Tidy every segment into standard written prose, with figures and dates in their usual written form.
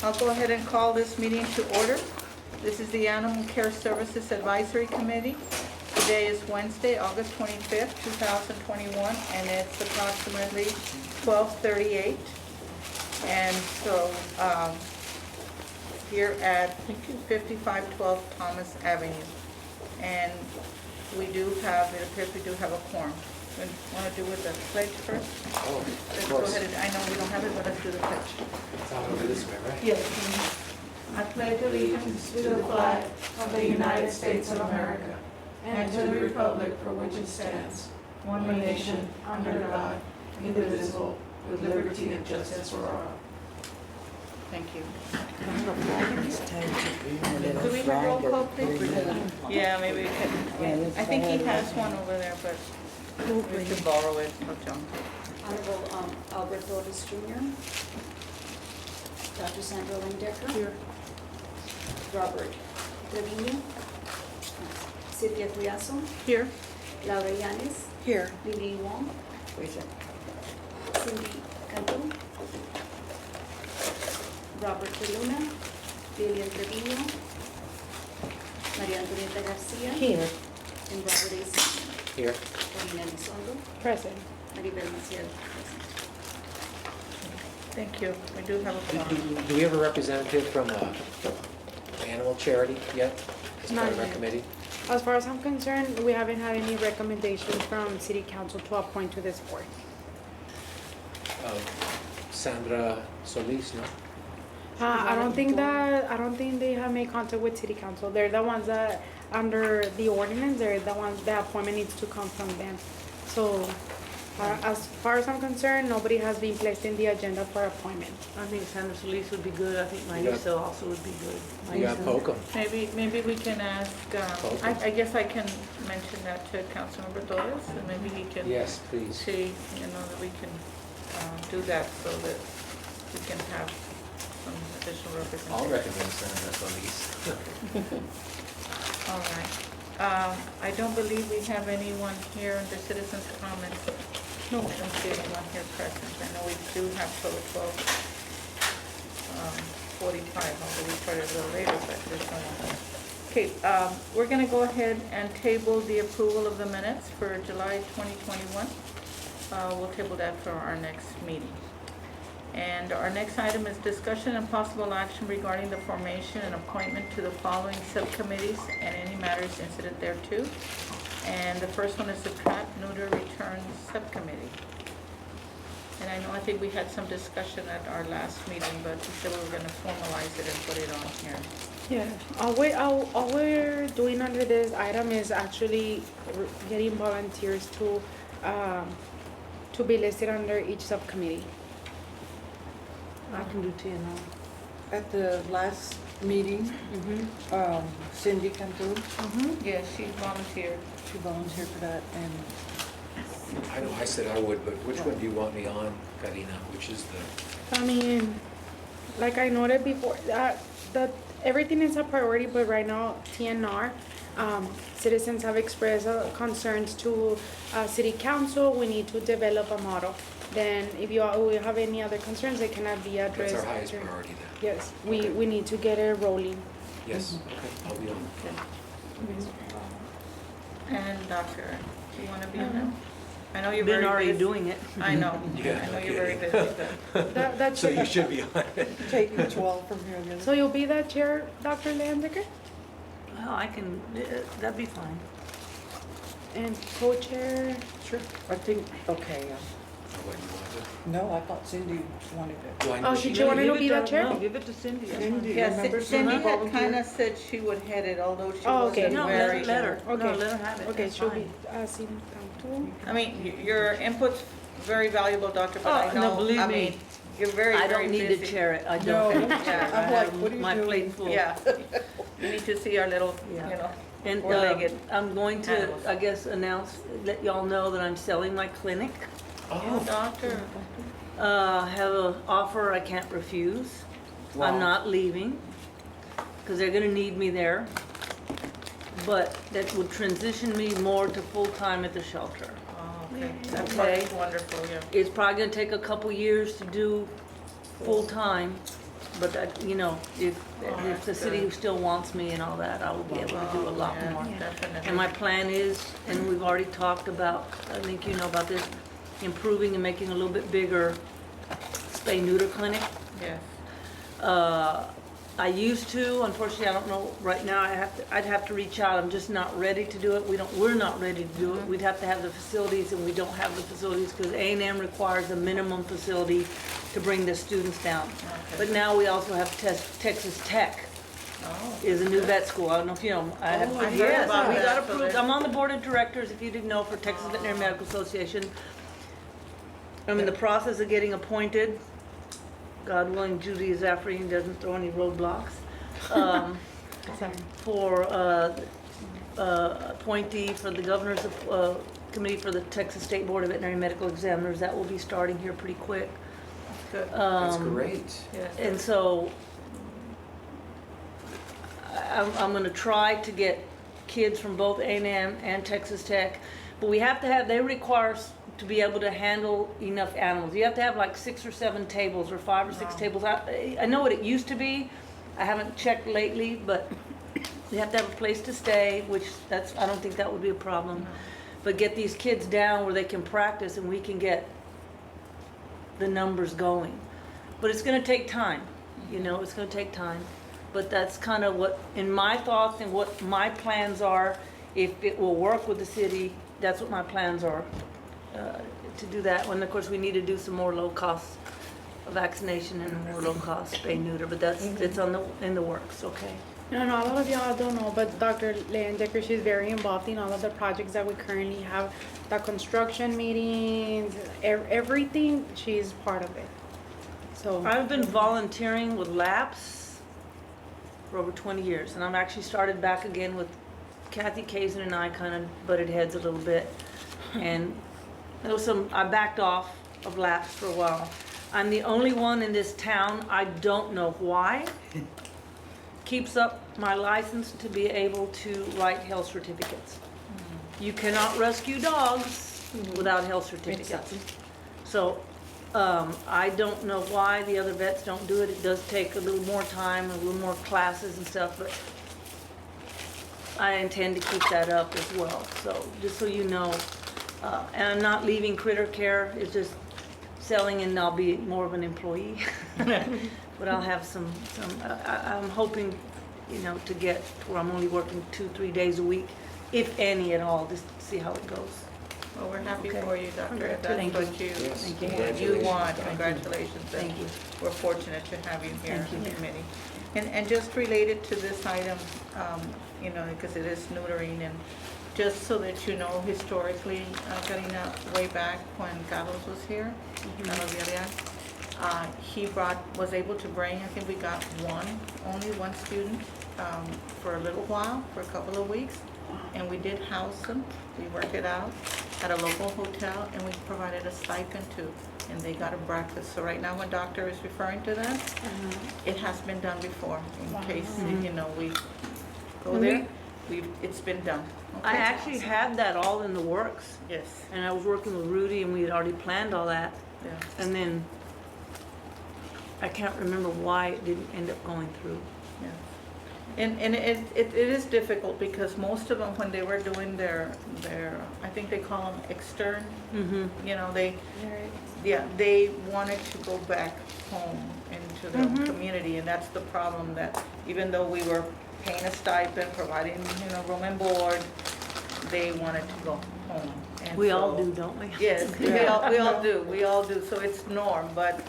I'll go ahead and call this meeting to order. This is the Animal Care Services Advisory Committee. Today is Wednesday, August 25th, 2021, and it's approximately 12:38. And so here at 5512 Thomas Avenue. And we do have, it appears we do have a quorum. We want to do with the pledge first? Oh, Let's go ahead and, I know we don't have it, but let's do the pledge. It's all over this way, right? Yes. I pledge allegiance to the flag of the United States of America and to the republic for which it stands, one nation, under God, indivisible, with liberty and justice for all. Thank you. Do we have roll call, please? Yeah, maybe we can. I think he has one over there, but we should borrow it from John. Honorable Albert Torres Jr., Dr. Sandra Landecker. Here. Robert Trevino, Silvia Cuyazo, Here. Laura Yanes, Here. Lili Wong, Cindy Cantu, Robert De Luna, Lilian Trevino, Maria Antonieta Garcia, Here. and Robert A. Simpson. Here. Corina Elizondo, Present. Maribel Maciel, present. Thank you. We do have a quorum. Do we have a representative from animal charity yet as part of our Not yet. committee? As far as I'm concerned, we haven't had any recommendations from City Council to appoint to this board. Sandra Solis, no? I don't think they have made contact with City Council. They're the ones that, under the ordinance, they're the ones, the appointment needs to come from them. So, as far as I'm concerned, nobody has been placed in the agenda for appointment. I think Sandra Solis would be good. I think You got- Maisa also would be good. You got Pokem. Maybe we can ask, I guess I can mention that to Councilmember Torres, and maybe he can Yes, please. see, that we can do that so that we can have some additional I'll representation. recommend Sandra Solis. All right. I don't believe we have anyone here in the citizens' comments. No. I don't see anyone here present. I know we do have till 12:45, although we started a little later, but there's no one. Okay, we're going to go ahead and table the approval of the minutes for July 2021. We'll table that for our next meeting. And our next item is discussion and possible action regarding the formation and appointment to the following subcommittees and any matters incident thereto. And the first one is the Trap Neuter Return Subcommittee. And I think we had some discussion at our last meeting, but we said we were going to formalize it and put it on here. Yeah, all we're doing under this item is actually getting volunteers to be listed under each subcommittee. I can do TNR. At the last meeting, Cindy Cantu, Yes, she volunteered. she volunteered for that, and I know I said I would, but which one do you want me on, Karina? Which is the, I mean, like I noted before, that everything is a priority, but right now TNR, citizens have expressed concerns to City Council. We need to develop a model. Then if you have any other concerns, they cannot be addressed. that's our highest priority then? Yes, we need to get it rolling. Yes, okay, I'll be on. And Doctor, do you want to be on that? I know you're Been very already busy. doing it. I know. Yeah, I know no you're very kidding. busy, but That's So you should be on it. taking 12 from here. So you'll be the chair, Dr. Landecker, Well, I can, that'd be fine. and co-chair. Sure. I think, okay, What do you want to do? no, I thought Cindy wanted it. Do I Oh, know did she- you want Give to it be the chair? No, give it to Cindy. that's fine. Cindy, yeah, remember Cindy had volunteered? kind of said she would head it, although she Oh, okay. wasn't No, very. let her, no, Okay. let her have it. Okay, That's she'll fine. be Cindy Cantu. I mean, your input's very valuable, Doctor, but I Oh, no, know, believe I me. mean, you're very, I very don't need busy. to chair it. I No, don't. Yeah. I'm like, what are you My doing? plate full. Yeah. You need to see our little, Yeah. And four-legged I'm going to, animals. I guess, let y'all know that I'm selling my clinic. Oh, Doctor. Have an offer I can't refuse. Wow. I'm not leaving, because they're gonna need me there. But that would transition me more to full-time at the shelter. Oh, okay. That's Okay. wonderful, yeah. It's probably gonna take a couple years to do full-time, But that, you know, if the that's city good. still wants me and all that, I will be able to do a lot Yeah, more. definitely. And my plan is, and we've already talked about, I think you know about this, improving and making a little bit bigger spay neuter clinic. Yes. I used to, unfortunately, I don't know, right now, I'd have to reach out, I'm just not ready to do it, we're not ready to do it. We'd have to have the facilities, and we don't have the facilities, because A&M requires a minimum facility to bring the students down. But now we also have Texas Tech Oh. is a new vet school, I don't know if you know. I heard Yes, about we that, got so approved, there's- I'm on the board of directors, if you didn't know, for Texas Veterinary Medical Association. I'm in the process of getting appointed. God willing, Judy Zafreen doesn't throw any roadblocks. For appointee for the governor's committee for the Texas State Board of Veterinary Medical Examiners. That will be starting here pretty quick. Good. That's great. Yes. And so I'm gonna try to get kids from both A&M and Texas Tech, but we have to have, they require us to be able to handle enough animals. You have to have like 6 or 7 tables or 5 or 6 Wow. tables. I know what it used to be. I haven't checked lately, but you have to have a place to stay, which I don't think that would be a problem. But get these kids down where they can practice and we can get the numbers going. But it's gonna take time, you know, it's gonna take time. But that's kind of what, in my thoughts and what my plans are, if it will work with the city, that's what my plans are, to do that. When, of course, we need to do some more low-cost vaccination and more low-cost spay neuter, but that's, it's in the works, okay? No, a lot of y'all don't know, but Dr. Leyendecker, she's very involved in all of the projects that we currently have, the construction meetings, everything, she's part of it. So. I've been volunteering with LAPS for over 20 years, and I'm actually started back again with Kathy Kazin, and I kind of butted heads a little bit. And there was I backed off of LAPS for a while. I'm the only one in this town, I don't know why, keeps up my license to be able to write health certificates. You cannot rescue dogs without health certificates. So, I don't know why the other vets don't do it. It does take a little more time, a little more classes and stuff, but I intend to keep that up as well. So, just so you know, and I'm not leaving critter care, it's just selling, and I'll be more of an employee. But I'll have I'm hoping, you know, to get to where I'm only working 2-3 days a week, if any at all, just to see how it goes. Well, we're happy Okay. for you, Doctor, if that's Thank what you, Yes, Thank you. you congratulations, want. Doctor. Congratulations. and Thank you. We're fortunate to have you here in Thank the you. committee. And just related to this item, you know, because it is neutering, and just so that you know, historically, Karina, way back when Carlos was here, Carlos Villarreal, he was able to bring, I think we got only one student for a little while, for a couple of weeks. And we did house them, we worked it out at a local hotel, and we provided a stipend too, and they got a breakfast. So right now, when doctor is referring to that, it has been done before, in case, you know, we go there, it's been done. I Okay? actually had that all in the works, Yes, and I was working with Rudy, and we had already planned all that, yeah, and then I can't remember why it didn't end up going through. yeah. And it is difficult, because most of them, when they were doing their, I think they call them extern, you know, they wanted to go back home into their own community, and that's the problem, that even though we were paying a stipend, providing, you know, room and board, they wanted to go home. And We all so- do, don't we? Yes, we all do, so it's norm, but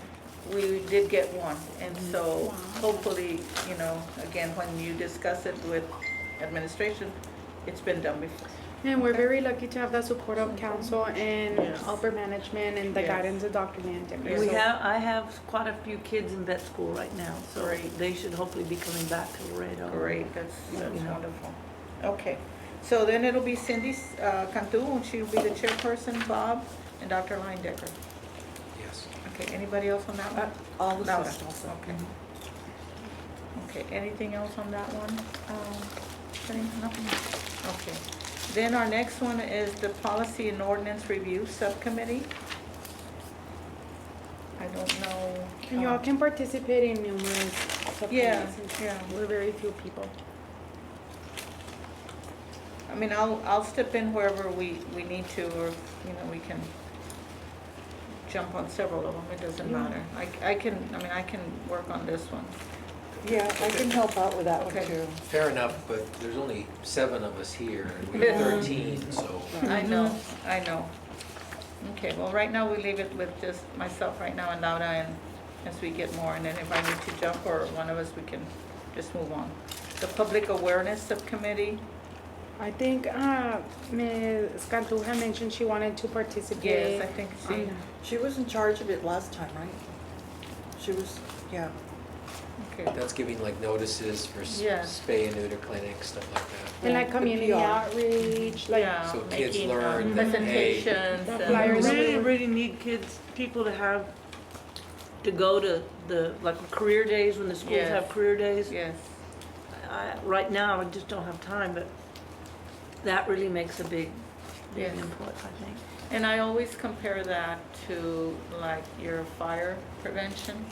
we did get one, and so hopefully, you know, again, when you discuss it with administration, it's been done before. And we're very lucky to have the support of council and Yes. upper management and the Yes. guidance of Dr. Leyendecker. Yes. I have quite a few kids in vet school right now, so Great. they should hopefully be coming back to Laredo. Great, that's Yeah. wonderful. Okay, so then it'll be Cindy Cantu, and she'll be the chairperson, Bob, and Dr. Leyendecker. Yes. Okay, anybody else on that one? All the Laura, systems. okay. Okay, anything else on that one? Nothing? Okay. Then our next one is the Policy and Ordinance Review Subcommittee. I don't know And you all can participate in numerous Yeah, subcommittees. Since yeah. We're very few people. I mean, I'll step in wherever we need to, or, you know, we can jump on several of them, it doesn't Yeah. matter. I can work on this one. Yeah, I can help out with that one Okay. too. Fair enough, but there's only 7 of us here, and we have 13, so. I know. Okay, well, right now we leave it with just myself right now and Laura, and as we get more, and then if I need to jump or one of us, we can just move on. The Public Awareness Subcommittee, I think Ms. Cantu had mentioned she wanted to participate. yes, I think on she, that. She was in charge of it last time, right? She was, yeah. okay. That's giving like notices for Yeah. spay and neuter clinics, stuff like that. And like The community PR. outreach, like Yeah, So kids making, learn that, hey, presentations. The and- flyers. Really need people to have, to go to the, like, career days, when the schools Yes. have career days. Yes, Right now, I just don't have time, but that really makes a big Yes. input, I think. and I always compare that to like your fire prevention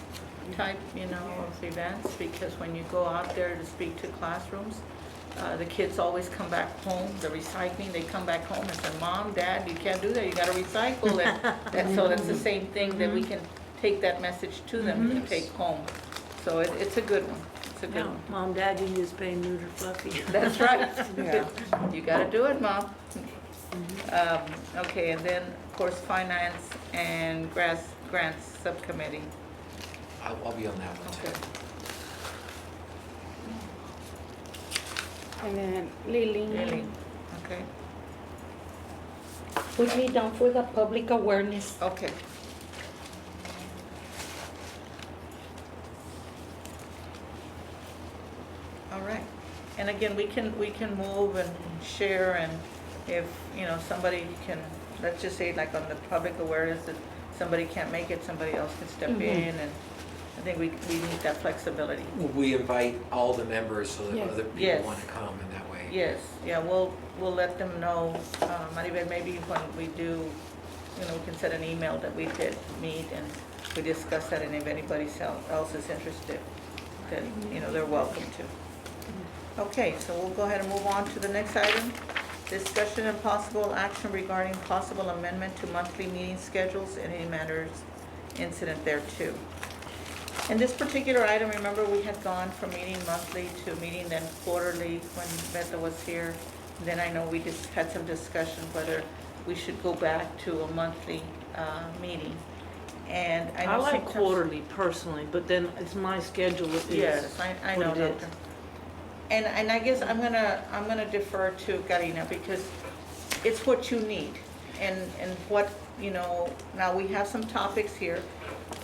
type, you know, of events, because when you go out there to speak to classrooms, the kids always come back home, the recycling, they come back home and say, Mom, Dad, you can't do that, you gotta recycle, and so that's the same thing, that we can take that message to them to take home. So it's a good one, it's a good Yeah, one. Mom, Dad, you need to spay and neuter Fluffy. That's right. Yeah. You gotta do it, Mom. Okay, and then, of course, Finance and Grants Subcommittee. I'll be on that one Okay. too. and then Lily. Lily, okay, Put me down for the public awareness. okay. All right, and again, we can move and share, and if, you know, somebody can, let's just say like on the public awareness, that somebody can't make it, somebody else can step in, and I think we need that flexibility. We invite all the members so that Yes. other people Yes. want to come, and that way. Yes, yeah, we'll let them know, Maribel, maybe when we do, you know, we can send an email that we did meet and we discuss that, and if anybody else is interested, then, you know, they're welcome to. Okay, so we'll go ahead and move on to the next item. Discussion and possible action regarding possible amendment to monthly meeting schedules and any matters incident thereto. In this particular item, remember, we had gone from meeting monthly to meeting then quarterly when Beta was here. Then I know we just had some discussion whether we should go back to a monthly meeting. And I I know like sometimes- quarterly personally, but then it's my schedule is Yes, I know, what it is. Doctor. And I guess I'm gonna defer to Karina, because it's what you need, and what, you know, now we have some topics here,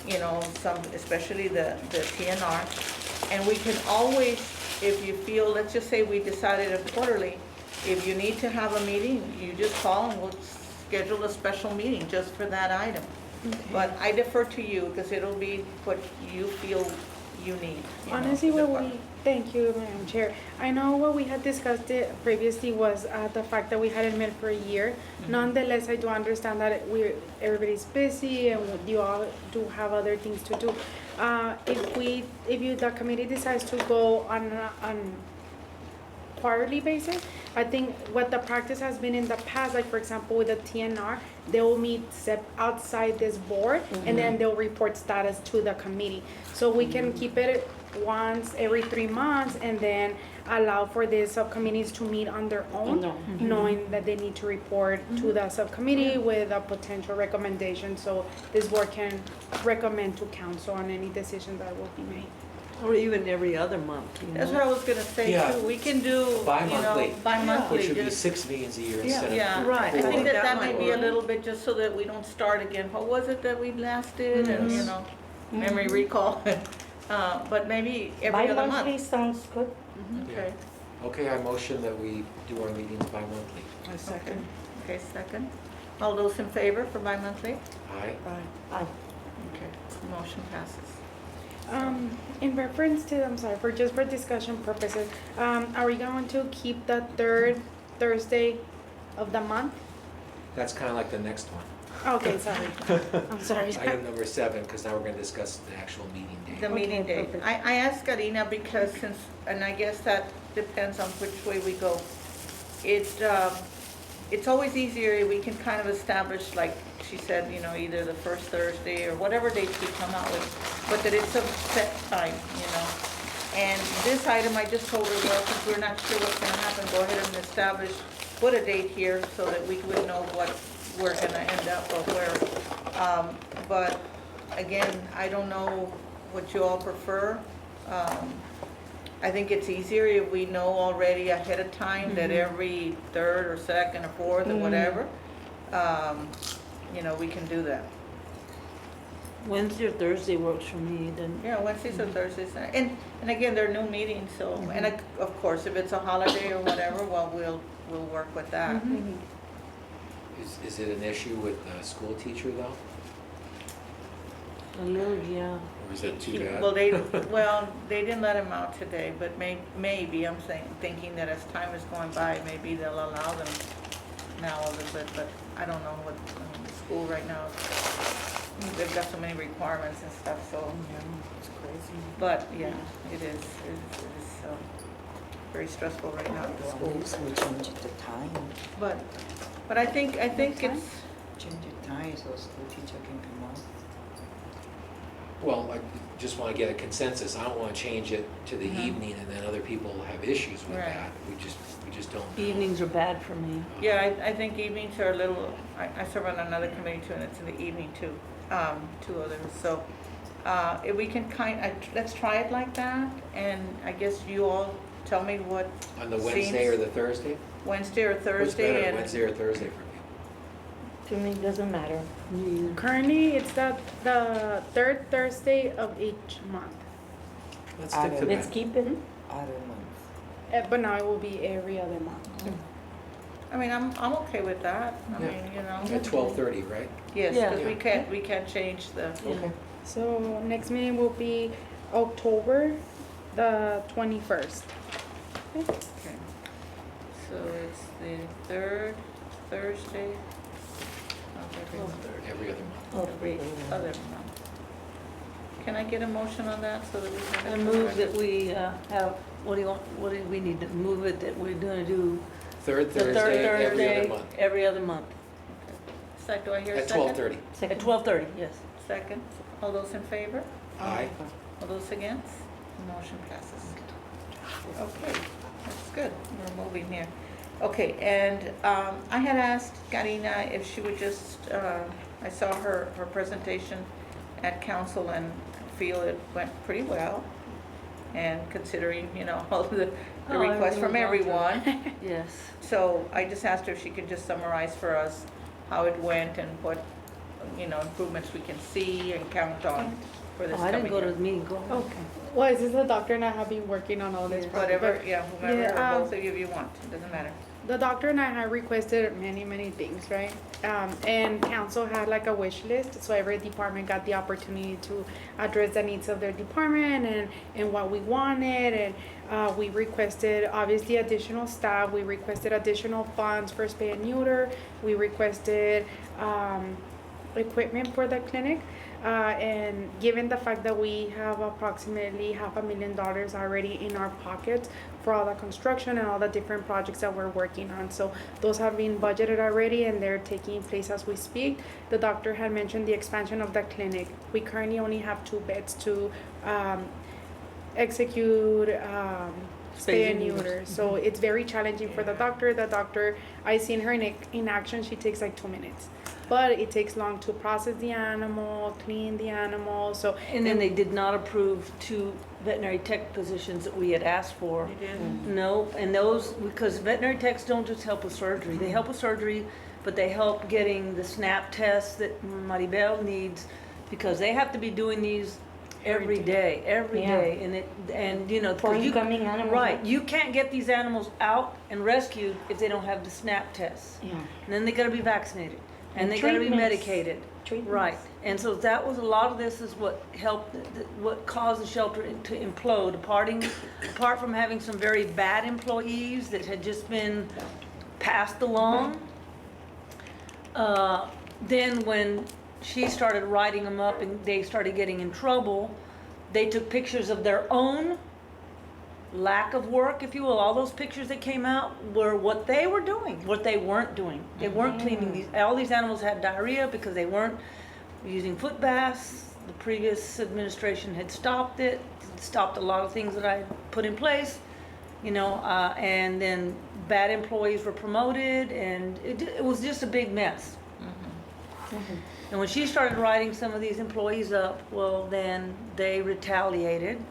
you know, some, especially the TNR, and we can always, if you feel, let's just say we decided a quarterly, if you need to have a meeting, you just call and we'll schedule a special meeting just for that item. But I defer to you, because it'll be what you feel you need. you know, Honestly, the what part. thank you, Madam Chair. I know what we had discussed it previously was the fact that we hadn't met for a year. Nonetheless, I do understand that everybody's busy and you all do have other things to do. If the committee decides to go on quarterly basis, I think what the practice has been in the past, like for example with the TNR, they will meet outside this board and then they'll report status to the committee. So we can keep it once every 3 months and then allow for the subcommittees to meet on their own, knowing that they need to report to the subcommittee with a potential recommendation, so this board can recommend to council on any decision that will be made. Or even every other month, you know? That's what I was gonna say Yeah. too, we can do, you know, Bi-monthly. bi-monthly, Which would be just, 6 meetings a year instead of. yeah. Right. I I think think that that that might might be a work. little bit, just so that we don't start again, what was it that we last did, and, you know, memory recall. But maybe every other Bi-monthly month. sounds good. Okay, Okay, I motion that we do our meetings bi-monthly. I second. okay, second. All those in favor for bi-monthly? Aye? Aye. Okay, motion passes. In reference to, I'm sorry, for discussion purposes, are we going to keep the third Thursday of the month? That's kind of like the next one. Okay, sorry. I'm sorry. Item number 7, because now we're going to discuss the actual meeting date. The meeting Okay, date. perfect. I asked Karina because since, and I guess that depends on which way we go. It's always easier if we can kind of establish, like she said, either the first Thursday or whatever dates we come out with, but that it's a set time, And this item, I just told her, well, since we're not sure what's gonna happen, go ahead and establish, put a date here so that we would know what we're gonna end up or where. But again, I don't know what you all prefer. I think it's easier if we know already ahead of time that every third or second or fourth or whatever, we can do that. Wednesday or Thursday works for me, then. Yeah, Wednesdays or Thursdays, and again, they're new meetings, so, and of course, if it's a holiday or whatever, well, we'll work with that. Is it an issue with the school teacher, though? A little, yeah. Or is it too bad? Well, they didn't let him out today, but maybe, I'm thinking that as time is going by, maybe they'll allow them now a little bit, but I don't know the school right now, they've got so many requirements and stuff, so. It's crazy. But, yeah, it is very stressful right now at the school. We change it to time. But I think it's, Change the time so school teacher can come out. Well, I just want to get a consensus. I don't want to change it to the evening and then other people have issues with Right. that. We just don't know. Evenings are bad for me. yeah, I think evenings are a little, I serve on another committee too, and it's in the evening too, 2 others, so. If we can let's try it like that, and I guess you all tell me what On the Wednesday or the Thursday? Wednesday or What's Thursday, better, and Wednesday or Thursday for you? To me, it doesn't matter. Me either. Currently, it's the third Thursday of each month. Let's stick to Let's that. keep it. Other months. But now it will be every other month. I mean, I'm okay with that, I Yeah. mean, At 12:30, right? yes, Yeah. because we can't change the, Yeah. So next meeting will be October the 21st. okay. So it's the third Thursday of every month. Every other month. Oh, Every other month. Can I get a motion on that so that we can? I move that we have, what do we need to move it that we're gonna do? Third The third Thursday, every other Thursday, month. every other month. Do I hear a At second? 12:30. At 12:30, yes. Second. All those in favor? Aye. All those against? Motion passes. Okay, that's good. We're moving here. Okay, and I had asked Karina if she would just, I saw her presentation at council and feel it went pretty well. And considering, all the Oh, requests from everyone everyone. Yes. So I just asked her if she could just summarize for us how it went and what, improvements we can see and count on for this Oh, I coming didn't go to year. the meeting, go ahead. Okay. Well, this is the doctor and I have been working on all this. project, Whatever, but yeah, whomever, Yeah, or both of you if you want, it doesn't matter. The doctor and I had requested many things, right? And council had like a wish list, so every department got the opportunity to address the needs of their department and what we wanted. And we requested obviously additional staff. We requested additional funds for spay and neuter. We requested equipment for the clinic. And given the fact that we have approximately $500,000 already in our pockets for all the construction and all the different projects that we're working on. So those have been budgeted already and they're taking place as we speak. The doctor had mentioned the expansion of the clinic. We currently only have 2 beds to execute spay and neuter. So it's very challenging for the doctor. The doctor, I seen her in action, she takes like 2 minutes. But it takes long to process the animal, clean the animal, so. And then they did not approve 2 veterinary tech positions that we had asked for. You did? No, and those, because veterinary techs don't just help with surgery. They help with surgery, but they help getting the SNAP tests that Maribel needs, because they have to be doing these every day, Yeah. and For 'cause you- incoming animals. Right, you can't get these animals out and rescued if they don't have the SNAP tests. Yeah. And then they gotta be vaccinated, and And they gotta be treatments. medicated. Treatments. Right, and so that was, a lot of this is what helped, what caused the shelter to implode, apart from having some very bad employees that had just been passed along. then when she started writing them up and they started getting in trouble, they took pictures of their own lack of work, if you will. All those pictures that came out were what they were doing, what they weren't doing. They weren't cleaning these, all these animals had diarrhea because they weren't using foot baths. The previous administration had stopped it, stopped a lot of things that I put in place, you know, and then bad employees were promoted, and it was just a big mess. And when she started writing some of these employees up, well, then they retaliated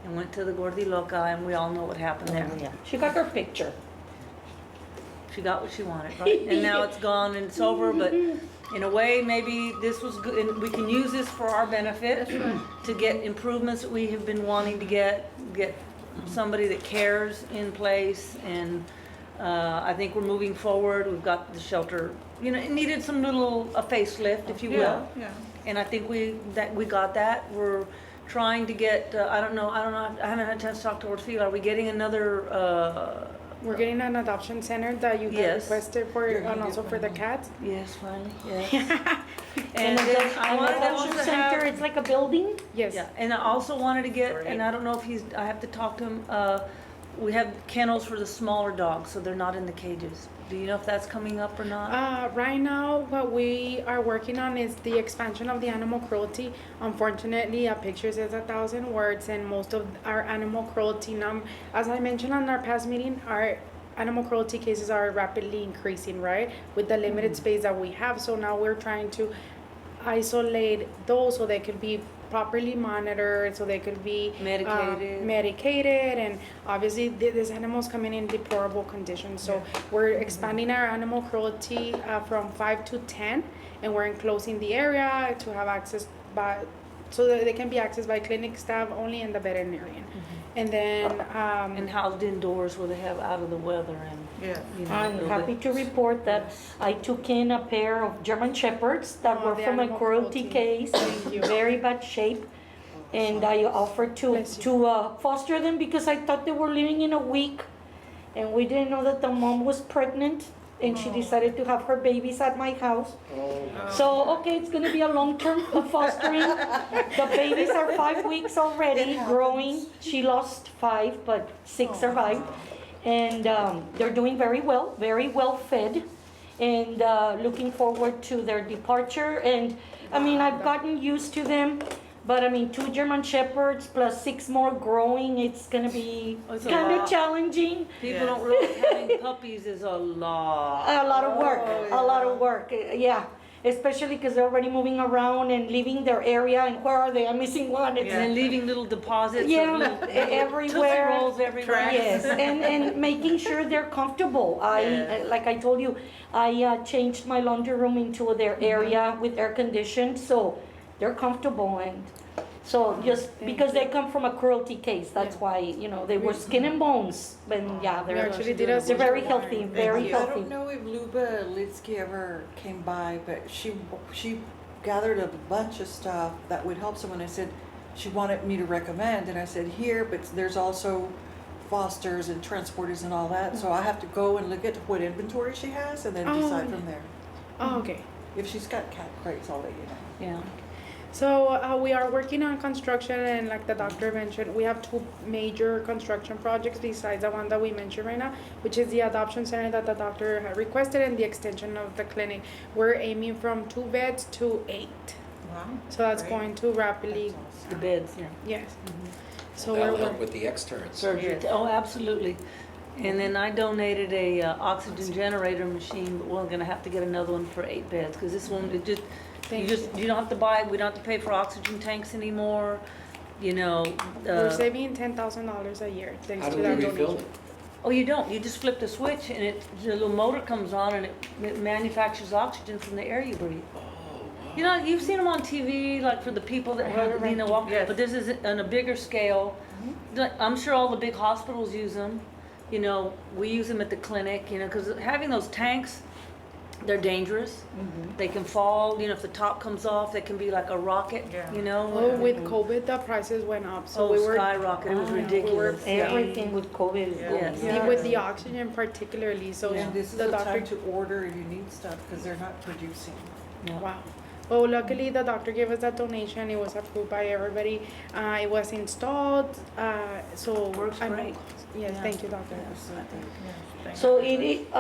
and went to the Gordi Loca, and we all know what happened there. Yeah. She got her picture. She got what she wanted, right? And now it's gone and it's over, but in a way, maybe this was good, and we can use this for our benefit to get improvements that we have been wanting to get somebody that cares in place, and I think we're moving forward. We've got the shelter, you know, it needed some a facelift, if you will. Yeah. And I think we got that. We're trying to get, I don't know, I haven't had a chance to talk to Orfila. Are we getting another, We're getting an adoption center that you Yes. requested for, and also for the cats. yes, finally, yes. And And then I an wanted to adoption also center, have, it's like a building? Yes. yeah, and I also wanted to get, and I don't know if I have to talk to him, we have kennels for the smaller dogs, so they're not in the cages. Do you know if that's coming up or not? Right now, what we are working on is the expansion of the animal cruelty. Unfortunately, a picture says 1,000 words, and most of our animal cruelty, as I mentioned on our past meeting, our animal cruelty cases are rapidly increasing, right? With the limited space that we have. So now we're trying to isolate those so they can be properly monitored, so they could be medicated, and obviously these animals coming in deplorable conditions. So we're expanding our animal cruelty from 5 to 10, and we're enclosing the area to have access so that they can be accessed by clinic staff only in the veterinarian. And then And housed indoors where they have out of the weather and, Yeah. you know. I'm happy to report that I took in a pair of German Shepherds that Oh, were the from a animal cruelty cruelty. case, Thank you. very bad shape. And I offered to Bless you. foster them because I thought they were living in a week. And we didn't know that the mom was pregnant, and she decided to have her babies at my house. So, okay, it's gonna be a long-term fostering. The babies are 5 weeks already, growing. She lost 5, but 6 survived. And they're doing very well fed, and looking forward to their departure. And I mean, I've gotten used to them, but I mean, 2 German Shepherds plus 6 more growing, it's gonna be It's a kind of lot. challenging. People don't realize having puppies is a lot. A lot of work, Oh, a lot of work, yeah. Especially because they're already moving around and leaving their area, and where are they? I'm missing one. It's, And then leaving little deposits of Yeah, little everywhere. Tootsie Rolls everywhere. Yes, and making sure they're comfortable. Like I told you, I changed my laundry room into their area with air conditioned, so they're comfortable. And so just because they come from a cruelty case, that's why, you know, they were skin and bones. And yeah, we they're actually did a they're very healthy, very I healthy. don't know if Luba Litsky ever came by, but she gathered a bunch of stuff that would help someone. I said she wanted me to recommend, and I said here, but there's also fosters and transporters and all that. So I have to go and look at what inventory she has, and then decide from there. Oh, okay. If she's got cat crates, I'll let you know. Yeah. So we are working on construction, and like the doctor mentioned, we have 2 major construction projects besides the one that we mentioned right now, which is the adoption center that the doctor had requested and the extension of the clinic. We're aiming from 2 beds to 8. Wow. So that's Great. going to rapidly, The beds, yeah. yes. So That'll we're help with the externs. Surgery. Oh, absolutely. And then I donated a oxygen generator machine, but we're gonna have to get another one for 8 beds, because this one, you don't have to buy, we don't have to pay for oxygen tanks anymore, you know. We're saving $10,000 a year thanks How to do we that refill donation. it? Oh, you don't, you just flip the switch and the little motor comes on and it manufactures oxygen from the air you breathe. Oh, wow. You know, you've seen them on TV, like for the people that have, you know, walk, Yes. but this is on a bigger scale. I'm sure all the big hospitals use them, you know, we use them at the clinic, you know, because having those tanks, they're dangerous. They can fall, you know, if the top comes off, they can be like a rocket, Yeah. you know. Oh, with COVID, the prices went up, so Oh, we were, skyrocket, it was Oh, yeah. ridiculous. We were- Everything with COVID is Yeah. going. Yes. yeah, with the oxygen particularly, so And this is the the doctor. time to order if you need stuff, because they're not producing. Yeah. Wow. Well, luckily the doctor gave us that donation. It was approved by everybody. It was installed. So Works I know- great. Yes, Yeah. thank you, doctor. Yes, I think. So it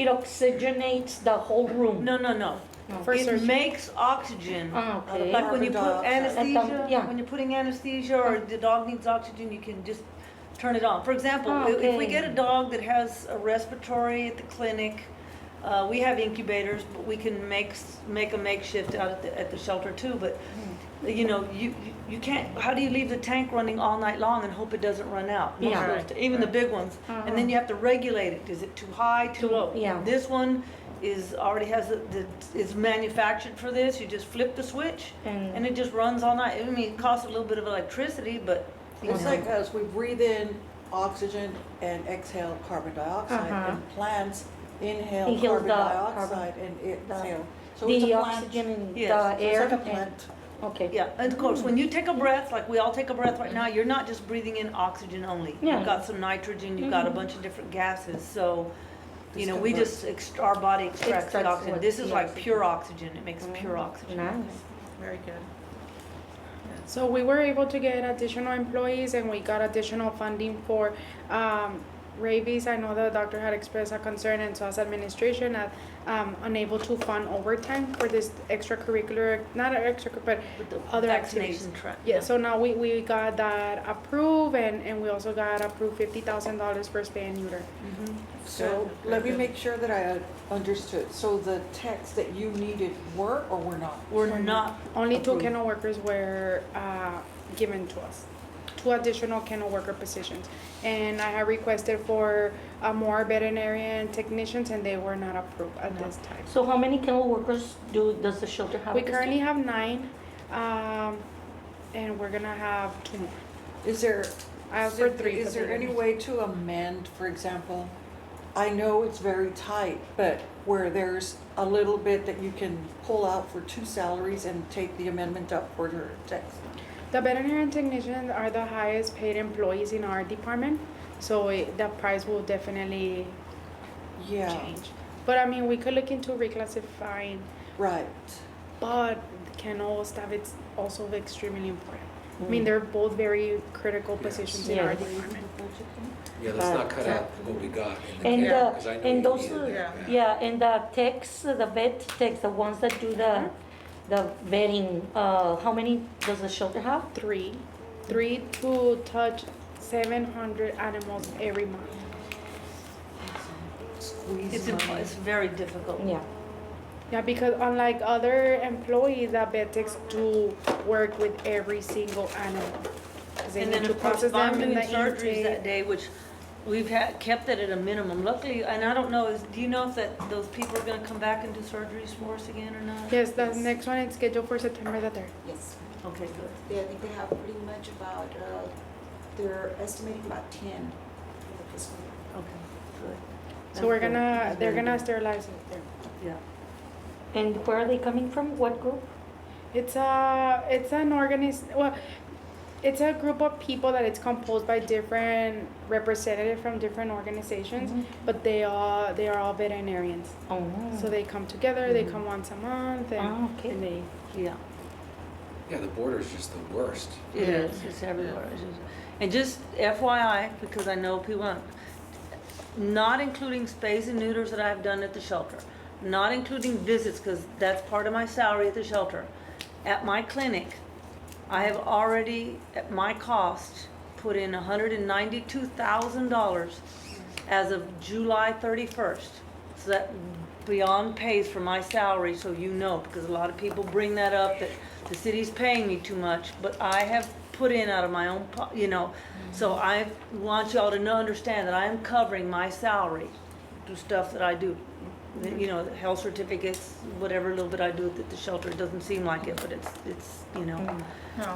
oxygenates the whole room? No, no, no. For It surgery. makes oxygen. Ah, okay. Like when you put Carbon dioxide. anesthesia, Yeah. when you're putting anesthesia or the dog needs oxygen, you can just turn it on. For example, Oh, if we okay. get a dog that has a respiratory at the clinic, we have incubators, but we can make a makeshift out at the shelter too. But you know, you can't. How do you leave the tank running all night long and hope it doesn't run out? Most Yeah. of those, even the big ones. And then you have to regulate it. Is it too high, too low? Yeah. This one already has is manufactured for this. You just flip the switch and it just runs all night. I mean, it costs a little bit of electricity, but It's like us, we breathe in oxygen and exhale carbon dioxide, Uh-huh. and plants inhale Inhale carbon the dioxide and exhale. So it's a The plant. oxygen in Yes. the So it's air? like a plant. Okay. yeah. And of course, when you take a breath, like we all take a breath right now, you're not just breathing in oxygen only. Yeah. You've got some nitrogen. You've got a bunch of different gases. So, you know, we Converts. just our body extracts the Extracts oxygen. what This is the like oxygen. pure oxygen. It makes pure oxygen. Nice. Very good. So we were able to get additional employees and we got additional funding for rabies. I know the doctor had expressed a concern, and so as administration, unable to fund overtime for this extracurricular, not extracurricular, but With the other vaccination activities. track. Yeah, so now we got that approved, and we also got approved $50,000 for spay and neuter. So let me make sure that I understood. So the texts that you needed were or were not? We're not Only 2 approved. kennel workers were given to us. 2 additional kennel worker positions. And I have requested for more veterinarian technicians, and they were not approved at this time. So how many kennel workers does the shelter have? We at this currently time? have 9, and we're gonna have 2 more. Is there, I have for 3. is but there they're any gonna- way to amend, for example? I know it's very tight, but where there's a little bit that you can pull out for 2 salaries and take the amendment up for your text? The veterinarian technicians are the highest paid employees in our department, so the price will definitely Yeah, change. But I mean, we could look into reclassifying, right. but kennel staff, it's also extremely important. I mean, they're both very critical positions in our Yes. department. Yeah, let's not cut out what we got in the And care, because I know and you those, needed yeah. that. yeah, and the techs, the vet techs, the ones that do the vetting, how many does the shelter have? 3 to touch 700 animals every month. Squeeze It's money. it's very difficult. Yeah. Yeah, because unlike other employees, the vet techs do work with every single animal. 'Cause they And need then to of course, process if I'm them in doing the surgeries intake. that day, which we've kept it at a minimum. Luckily, and I don't know, do you know if those people are gonna come back and do surgeries for us again or not? Yes, the next one is scheduled for September the 3rd. Yes. Okay, good. I think they have pretty much about, they're estimating about 10 for the fiscal year. Okay, good. So we're That's good. gonna, That's they're very gonna good. sterilize it there. Yeah. And where are they coming from? What group? It's it's a group of people that it's composed by different representatives from different organizations, but they are all veterinarians. Oh. So they come together, they come once a month, and, Ah, okay. and they, Yeah, Yeah, the border's just the worst. it is. It's everywhere. And just FYI, because I know people aren't, not including spays and neuters that I've done at the shelter, not including visits, because that's part of my salary at the shelter. At my clinic, I have already, at my cost, put in $192,000 as of July 31st. So that beyond pays for my salary, so you know, because a lot of people bring that up, that the city's paying me too much, but I have put in out of my own, so I want y'all to understand that I am covering my salary through stuff that I do. You know, health certificates, whatever little bit I do at the shelter, it doesn't seem like it, but it's No,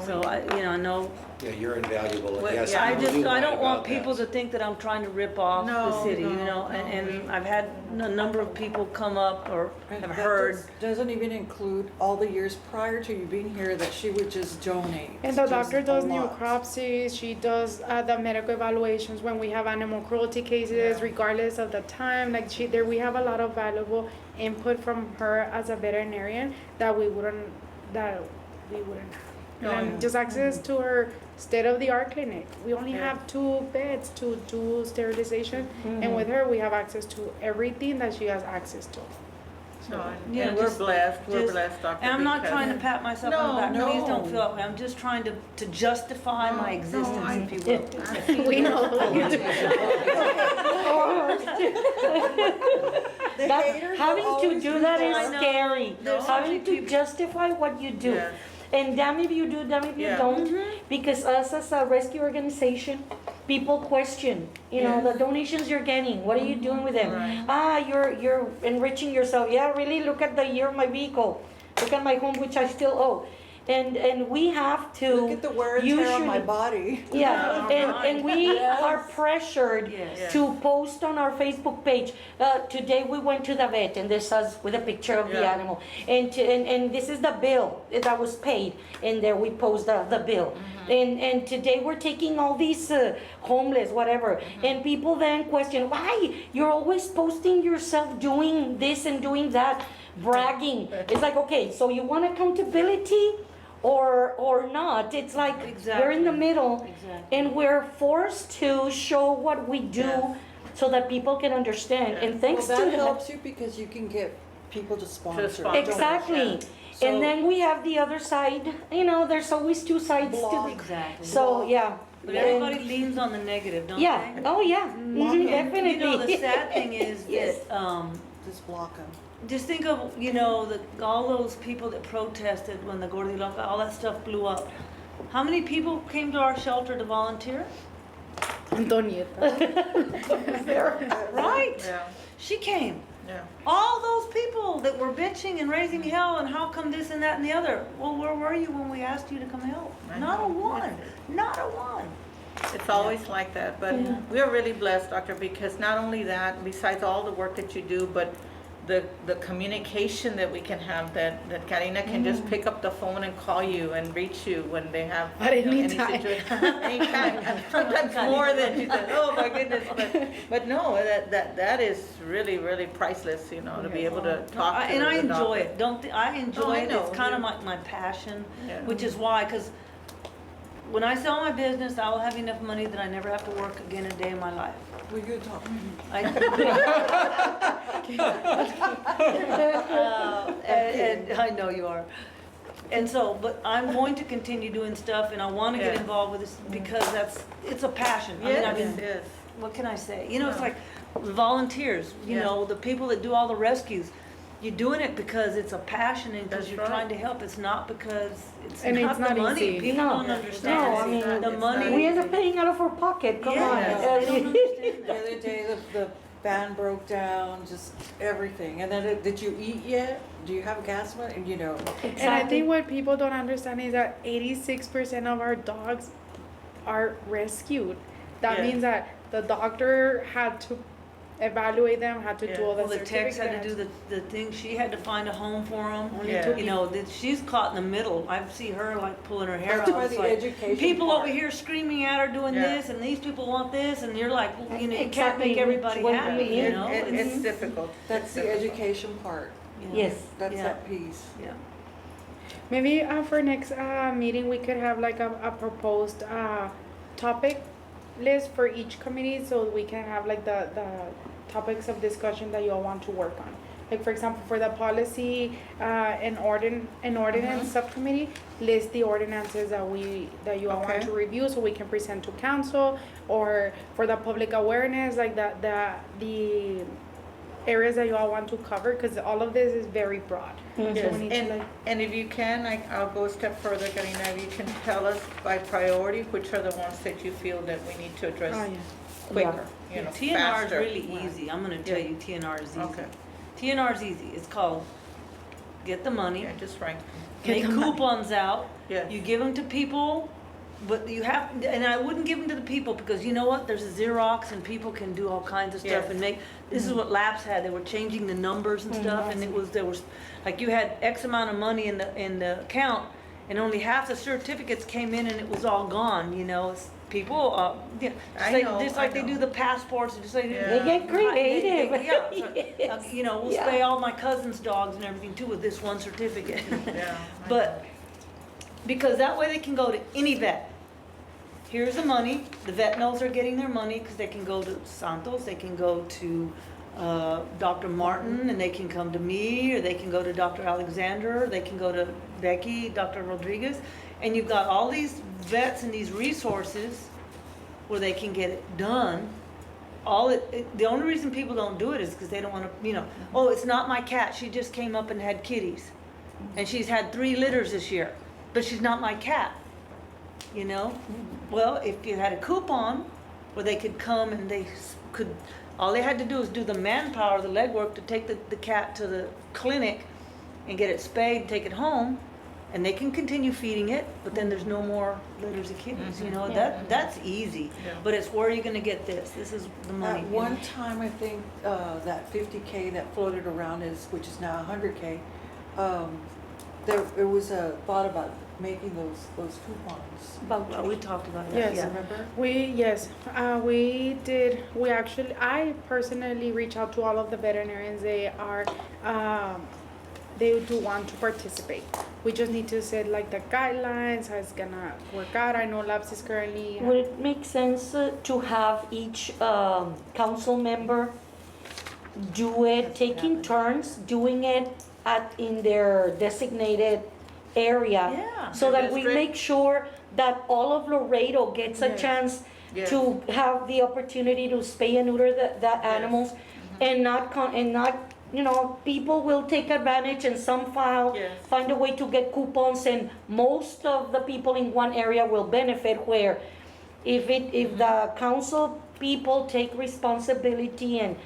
so I know. Yeah, you're invaluable, Well, yes. yeah. I we just, do I mind don't want about people that. to think that I'm trying to rip off the No, city, no, and no. I've had a number of people come up or And have that heard. doesn't even include all the years prior to you being here that she would just donate. And the Just doctor a does lot. necropsies, she does the medical evaluations when we have animal cruelty cases, regardless of the time. Like we have a lot of valuable input from her as a veterinarian that we wouldn't have. Oh, And yeah. just access to her state-of-the-art clinic. We only Yeah. have 2 beds to do sterilization, and with her we have access to everything that she has access to. No, Yeah, and we're just- blessed, just- Doctor. And I'm not because- trying to pat myself on the back, No, please don't no. feel that way, I'm just trying to justify my No, existence, I- if you will. We know you do. The That, haters having will to always do be that there. I is know. scary. There's so Having many to people- justify what you do. Yes. And damn if you do, damn if you Yeah. don't. Because us as a rescue organization, people question, you know, Yes. the donations you're getting. What are you doing with them? Right. Ah, you're enriching yourself. Yeah, really. Look at the year of my vehicle. Look at my home, which I still owe. And we have to. Look at the wear and tear on my usually- body. Yeah, and we Yes. are pressured Yes. to post on our Facebook page. Today we went to the vet, and there's us with a picture of the Yeah. animal, and this is the bill that was paid, and there we post the bill. And today we're taking all these homeless, whatever, and people then question why you're always posting yourself doing this and doing that, bragging. It's like, okay, so you want accountability or not? It's like we're in the Exactly. middle. Exactly. And we're forced to show what we do Yes. so that people can understand. Yeah. And Well, thanks that to the helps you because you can get people to sponsor. sponsor. exactly. So- And then we have the other side. You know, there's always 2 sides to Blog. the. Exactly. So yeah. But And- everybody leans on the negative, don't Yeah. they? Oh yeah. Blocking. Definitely. You know, the sad thing is Yes. that, Just block them. just think of, you know, all those people that protested when the Gordi Loca, all that stuff blew up. How many people came to our shelter to volunteer? Antonieta. Right? Yeah, She came. yeah. All those people that were bitching and raising hell and how come this and that and the other. Well, where were you when we asked you to come help? I Not a know. one. Not a one. It's always like that, but Yeah. we are really blessed, Doctor, because not only that, besides all the work that you do, but the communication that we can have, that Karina can just pick up the phone and call you and reach you when they have. At you know, any any time. situation. Anytime, sometimes more than you said, oh my goodness, but no, that is really, really priceless, you know, to be able to talk to And I the enjoy doctor. it. I enjoy Oh, I it. know, It's kind of yeah. like my passion, Yeah. which is why, because when I sell my business, I will have enough money that I never have to work again a day in my life. We're good talking. And I know you are. And so, but I'm going to continue doing stuff, and I want to get Yeah. involved with this because it's a passion. I mean, Yes, yes. what can I say? You know, it's No. like volunteers, you Yeah. know, the people that do all the rescues. You're doing it because it's a passion and because That's you're right. trying to help. It's not because it's And not it's the not money. easy. People No. don't No, understand. I mean, the it's money. not We end up paying out of our pocket. Come on. Yes, Yeah. they don't understand The that. other day, the van broke down, just everything. And then, did you eat yet? Do you have gas money? And you know, And I think what people don't understand is that 86% of our dogs are rescued. That Yeah. means that the doctor had to evaluate them, had to Yeah. do all the Well, the techs had to certificates. do the thing. She had to find a home for them. Only Yeah. two You know, that she's caught in the middle. I see her like pulling her hair that's out. why It's the like, education people part. over here screaming at her doing Yeah. this, and these people want this, and you're like, you know, you can't Exactly, make everybody which one happy. you You need. know, It's difficult. That's It's the difficult. education part. you know, Yes. That's Yeah. that piece. Yeah. Maybe for next meeting, we could have like a proposed topic list for each committee, so we can have like the topics of discussion that you all want to work on. Like for example, for the policy and ordinance subcommittee, list the ordinances that you all want Okay. to review, so we can present to council. Or for the public awareness, like the areas that you all want to cover, because all of this is very broad. So Yes, we need to like. and if you can, I'll go a step further, Karina, if you can tell us by priority, which are the ones that you feel that we need to address Oh, yeah. quicker, you know, TNR is faster. really easy. I'm gonna tell Yeah. you, TNR is easy. Okay, TNR is easy. It's called get the money, yeah, just right, make the money. coupons out. yes. You give them to people, but you have, and I wouldn't give them to the people because you know what? There's a Xerox and people can do all kinds of stuff Yes. and make, this is what LAPS had. They were changing the numbers and stuff and there was, like you had X amount of money in the account and only half the certificates came in and it was all gone, you know? people, yeah, I know, just like I they do know. the passports, just like they do. Yeah. They get creative. Yeah, so, Yes. you know, we'll Yeah. spay all my cousin's dogs and everything too with this one certificate. Yeah. I But, because that way they can go to any vet. Here's the money, the vet knows they're getting their money, because they can go to Santos, they can go to Dr. Martin, and they can come to me, or they can go to Dr. Alexander, or they can go to Becky, Dr. Rodriguez, and you've got all these vets and these resources where they can get it done. The only reason people don't do it is because they don't want to, you know, oh, it's not my cat, she just came up and had kitties, and she's had 3 litters this year, but she's not my cat, you know? Well, if you had a coupon where they could come and all they had to do was do the manpower, the legwork to take the cat to the clinic and get it spayed, take it home, and they can continue feeding it, but then there's no more litters of kitties, you know? That's easy, Yeah. but it's where are you gonna get this? This is the money. At one time, I think, that 50K that floated around which is now 100K, there was a thought about making those coupons. Well, we talked about that, Yes. yeah. Remember? We did, I personally reached out to all of the veterinarians. They do want to participate. We just need to set like the guidelines, how it's gonna work out. I know Labs is currently. Would it make sense to have each council member do it, taking turns doing it in their designated area? Yeah. So that we District. make sure that all of Laredo gets a Yes. chance Yes. to have the opportunity to spay and neuter the animals, and not, you know, people will take advantage and some Yes. find a way to get coupons, and most of the people in one area will benefit, where if the council people take responsibility and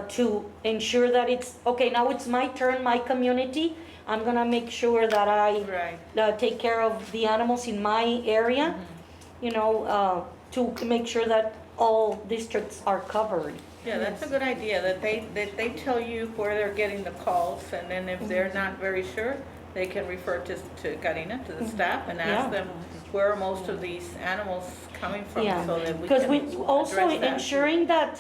to ensure that it's, okay, now it's my turn, my community, I'm gonna make sure that I Right. take care of the animals in my area, you know, to make sure that all districts are covered. Yeah, that's a good idea, that they tell you where they're getting the calls, and then if they're not very sure, they can refer to Karina, to the staff, and ask Yeah. them where are most of these animals coming from, Yeah. so that we Because can we also address that. ensuring that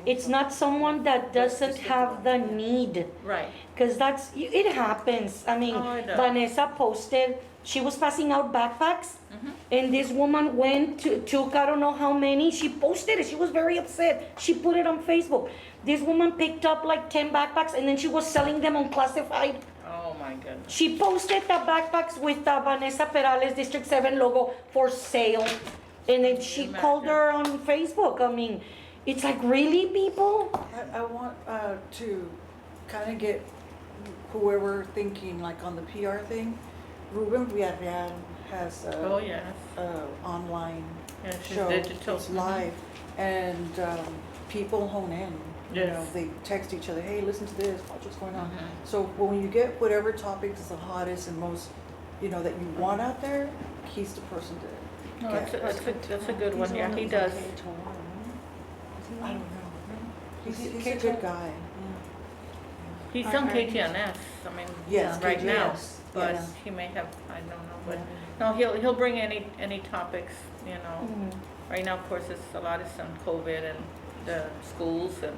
it's not someone that doesn't have the need. Right, Because it happens. I mean, Oh, it does. Vanessa posted, she was passing out backpacks, Mhm. and this woman took I don't know how many, she posted it, she was very upset. She put it on Facebook. This woman picked up like 10 backpacks, and then she was selling them on classified. oh my goodness. She posted the backpacks with the Vanessa Perales District 7 logo for sale. And then she Imagine. called her on Facebook. I mean, it's like, really, people? I want to kind of get whoever thinking like on the PR thing. Ruben Villarreal has Oh, yes, online yeah, she's show. digital. It's live, and people hone in. You know, Yes. they text each other, hey, listen to this, watch what's going on. Mhm. So when you get whatever topic is the hottest and most, you know, that you want out there, he's the person to No, get. that's a good one, yeah, he does. I don't know. He's a KTNS? good guy. He's on KTNS, I mean, Yes, right now, KTNS, but yes. he may have, I don't know, but, no, he'll bring any topics, you know. Right now, of course, a lot is on COVID and the schools and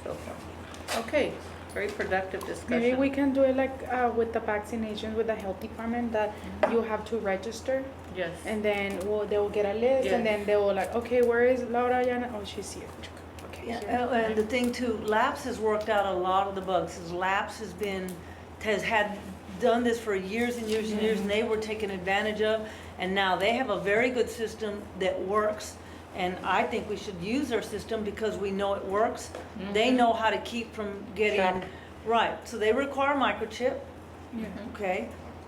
so forth. Okay, very productive discussion. Maybe we can do it like with the vaccination with the health department, that you have to register, Yes, and then they will get a list, and Yes. then they will like, okay, where is Laura Yana? Oh, she's here. Okay, Yeah, here. and the thing too, Laps has worked out a lot of the bugs. Laps has done this for years and years and years, and they were taken advantage of. And now they have a very good system that works. And I think we should use their system because we know it works. They know how to keep from getting, Track. right. So they require microchip, okay?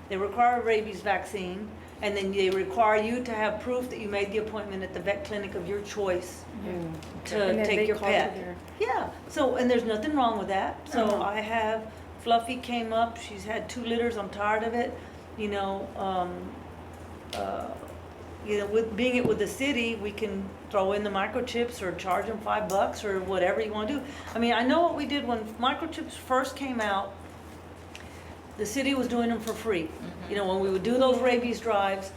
They require a rabies vaccine. And then they require you to have proof that you made the appointment at the vet clinic of your choice And to then they take your call to pet. their- Yeah, so, and there's nothing wrong with that. So Uh-huh. I have, Fluffy came up, she's had 2 litters, I'm tired of it. You know, with being it with the city, we can throw in the microchips or charge them $5 or whatever you want to do. I mean, I know what we did when microchips first came out. The city was doing them for free. You know, when we would do those rabies drives,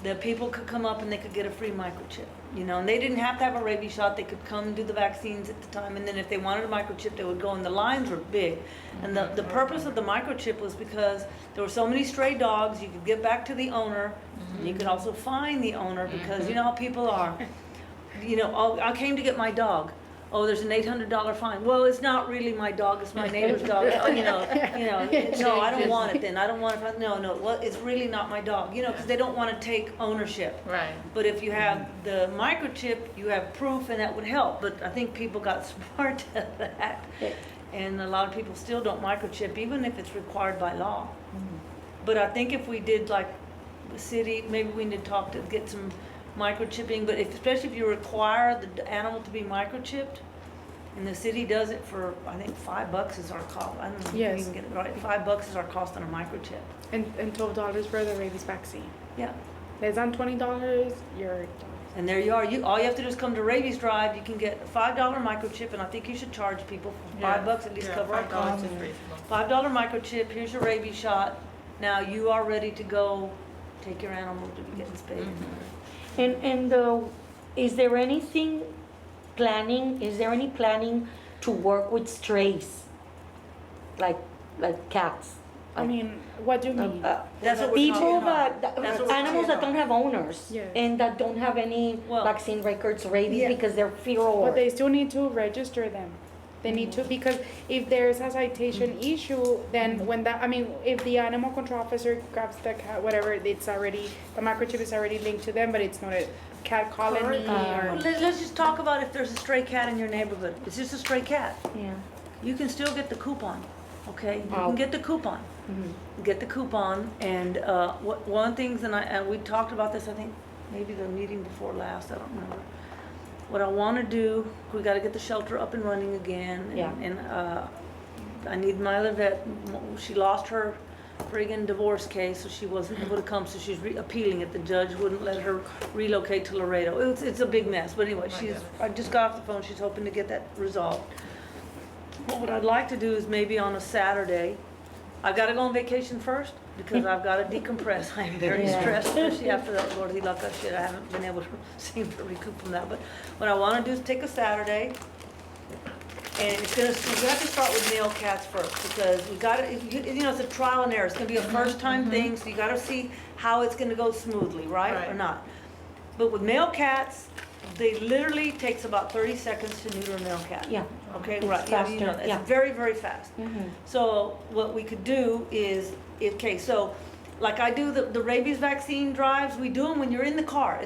the people could come up and they could get a free microchip, you know, and they didn't have to have a rabies shot, they could come do the vaccines at the time, and then if they wanted a microchip, they would go, and the lines were big. And the purpose of the microchip was because there were so many stray dogs, you could get back to the owner, and you could also find the owner, because you know how people are. You know, oh, I came to get my dog. Oh, there's an $800 fine. Well, it's not really my dog, it's my neighbor's dog. Oh, no, I don't want it then. I don't want it. No, well, it's really not my dog, you know, because they don't want to take ownership. Right. But if you have the microchip, you have proof, and that would help. But I think people got smart at that. And a lot of people still don't microchip, even if it's required by law. But I think if we did like the city, maybe we need to talk to get some microchipping, but especially if you require the animal to be microchipped, and the city does it for, I think $5 is our cost. I don't know if you Yes. can get it right. $5 is our cost on a microchip. And $12 for the rabies vaccine. Yeah. Less than $20, you're. And there you are. All you have to do is come to Rabies Drive. You can get a $5 microchip, and I think you should charge people for $5 at least, Yeah, cover our $5 costs. is reasonable. $5 microchip. Here's your rabies shot. Now you are ready to go take your animal to be getting spayed. And is there any planning to work with strays? Like cats? I mean, what do you mean? That's what we're People talking about. that, That's what we're animals that don't have owners. Yes. And that don't have any Well, vaccine records, rabies, yeah. because they're feral. But they still need to register them. They need to, because if there's a citation issue, then when that, I mean, if the animal control officer grabs the cat, whatever, it's already, the microchip is already linked to them, but it's not a cat colony Well, or. let's just talk about if there's a stray cat in your neighborhood. It's just a stray cat. Yeah. You can still get the coupon, okay? You Oh. can get the coupon. Get the coupon, and one of the things, and we talked about this, I think, maybe the meeting before last, I don't remember. What I want to do, we got to get the shelter up and running again. Yeah. And I need my other vet. She lost her friggin' divorce case, so she wasn't able to come, so she's appealing it. The judge wouldn't let her relocate to Laredo. It's a big mess, but anyway, I just got off the phone. She's hoping to get that resolved. But what I'd like to do is maybe on a Saturday, I've got to go on vacation first because I've got to decompress. I'm very Yeah. stressed, especially after that Cruelty shit. I haven't been able to seem to recoup from that. But what I want to do is take a Saturday, and we have to start with male cats first because we got to, you know, it's a trial and error. It's going to be a first time thing, so you got to see how it's going to go smoothly, right, or not. But with male cats, they literally takes about 30 seconds to neuter a male cat. Yeah. Okay, It's right. Yeah, you know, faster, it's yeah. very, very fast. So what we could do is, okay, so like I do the rabies vaccine drives, we do them when you're in the car.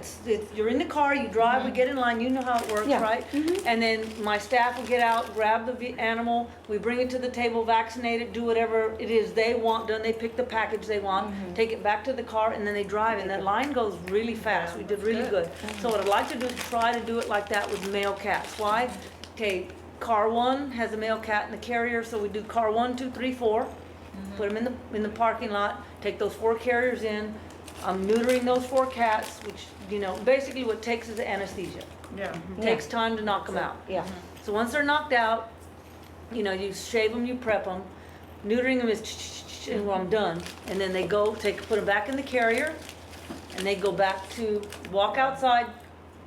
You're in the car, you drive, we get in line, you know how it works, Yeah. right? And then my staff will get out, grab the animal, we bring it to the table, vaccinate it, do whatever it is they want done. They pick the package they want, take it back to the car, and then they drive. And that line goes really fast. We did really good. So what I'd like to do is try to do it like that with male cats. Why? Okay, car 1 has a male cat in the carrier, so we do car 1, 2, 3, 4. Put them in the parking lot, take those 4 carriers in. I'm neutering those 4 cats, which, you know, basically what takes is anesthesia. Yeah. It takes time to knock them out. Yeah. So once they're knocked out, you know, you shave them, you prep them. Neutering them is and well, I'm done. And then they go, put them back in the carrier, and they go back to walk outside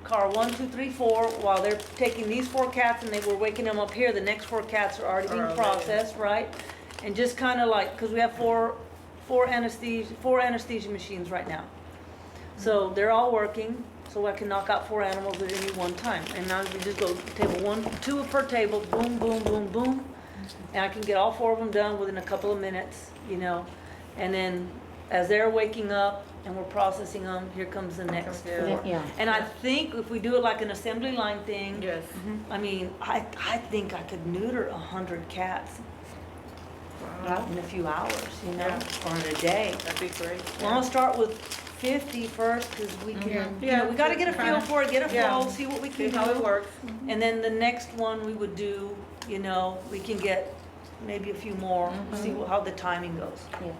car 1, 2, 3, 4 while they're taking these 4 cats, and we're waking them up here. The next 4 cats are already being processed, right? And just kind of like, because we have four anesthesia machines right now. So they're all working, so I can knock out 4 animals at any one time. And now we just go table 1, 2 per table, boom, boom, boom, boom. And I can get all 4 of them done within a couple of minutes, you know. And then as they're waking up and we're processing them, here comes the next 4. Yeah. And I think if we do it like an assembly line thing, Yes. I mean, I think I could neuter 100 cats in a few hours, you know, Yeah. or in a day. That'd be great. Well, I'll start with 50 first because we can, you know, we got to get a feel for it, get a Yeah. flow, see what we See can how it do. works. And then the next one we would do, you know, we can get maybe a few more, see how the timing goes. Yeah.